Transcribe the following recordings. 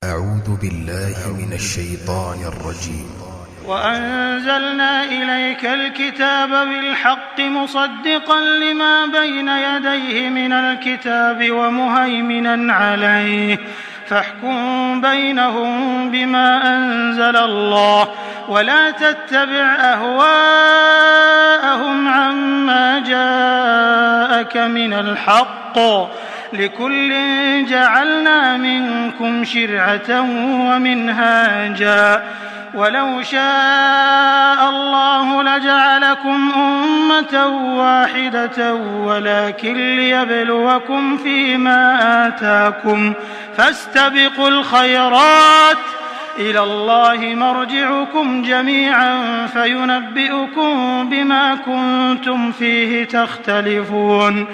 أعوذ بالله من الشيطان الرجيم. وأنزلنا إليك الكتاب بالحق مصدقا لما بين يديه من الكتاب ومهيمنا عليه فاحكم بينهم بما أنزل الله ولا تتبع أهواءهم عما جاءك من الحق لكل جعلنا منكم شرعة ومنهاجا ولو شاء الله لجعلكم أمة واحدة ولكن ليبلوكم فيما آتاكم فاستبقوا الخيرات إلى الله مرجعكم جميعا فينبئكم بما كنتم فيه تختلفون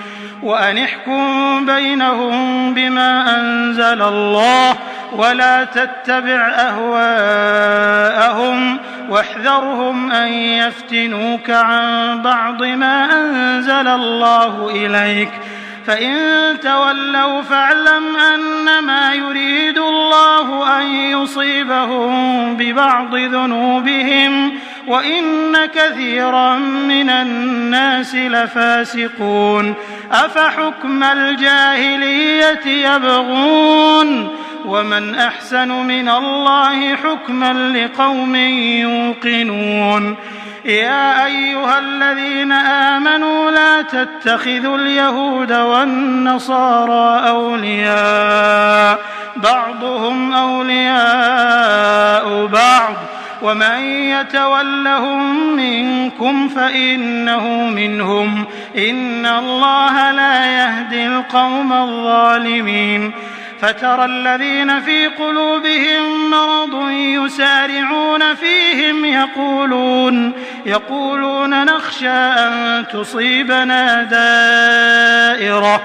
وأن احكم بينهم بما أنزل الله ولا تتبع أهواءهم واحذرهم أن يفتنوك عن بعض ما أنزل الله إليك فإن تولوا فاعلم أنما يريد الله أن يصيبهم ببعض ذنوبهم وإن كثيرا من الناس لفاسقون أفحكم الجاهلية يبغون ومن أحسن من الله حكما لقوم يوقنون يا أيها الذين آمنوا لا تتخذوا اليهود والنصارى أولياء بعضهم أولياء بعض ومن يتولهم منكم فإنه منهم إن الله لا يهدي القوم الظالمين فترى الذين في قلوبهم مرض يسارعون فيهم يقولون نخشى أن تصيبنا دائرة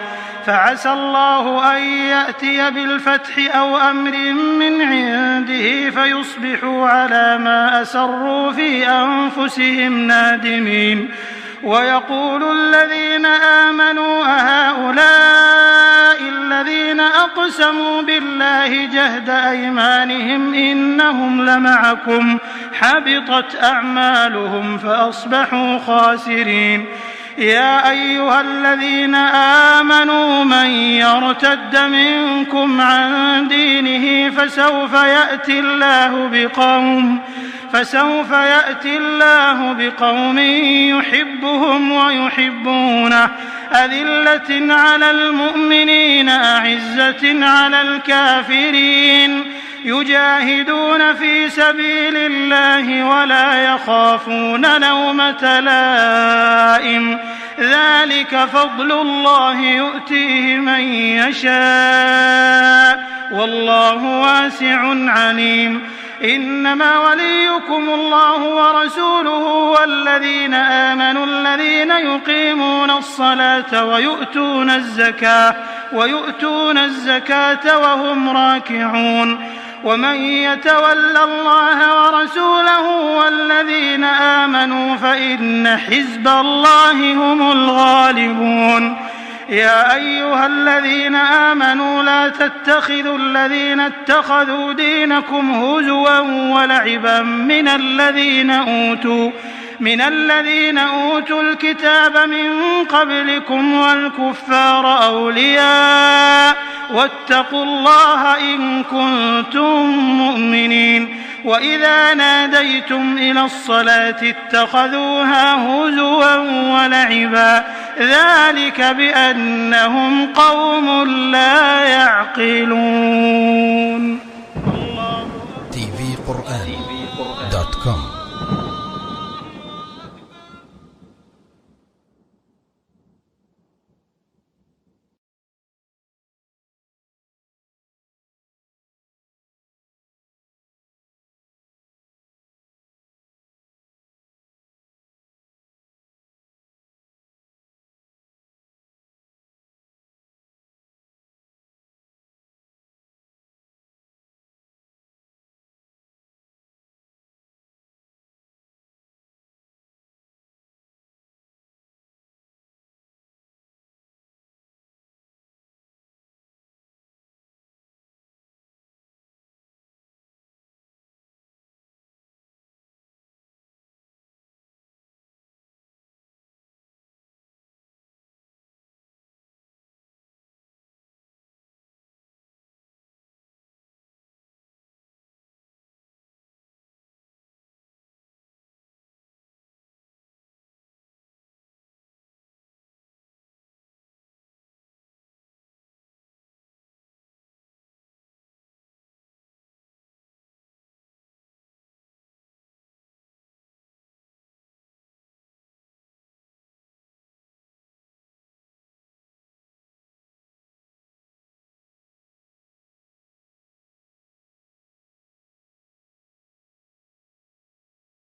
فعسى الله أن يأتي بالفتح أو أمر من عنده فيصبحوا على ما أسروا في أنفسهم نادمين ويقول الذين آمنوا أهؤلاء الذين أقسموا بالله جهد أيمانهم إنهم لمعكم حبطت أعمالهم فأصبحوا خاسرين يا أيها الذين آمنوا من يرتد منكم عن دينه فسوف يأتي الله بقوم يحبهم ويحبونه أذلة على المؤمنين أعزة على الكافرين يجاهدون في سبيل الله ولا يخافون لومة لائم ذلك فضل الله يؤتيه من يشاء والله واسع عليم إنما وليكم الله ورسوله والذين آمنوا الذين يقيمون الصلاة ويؤتون الزكاة وهم راكعون ومن يتول الله ورسوله والذين آمنوا فإن حزب الله هم الغالبون يا أيها الذين آمنوا لا تتخذوا الذين اتخذوا دينكم هزوا ولعبا من الذين أوتوا الكتاب من قبلكم والكفار أولياء واتقوا الله إن كنتم مؤمنين وإذا ناديتم إلى الصلاة اتخذوها هزوا ولعبا ذلك بأنهم قوم لا يعقلون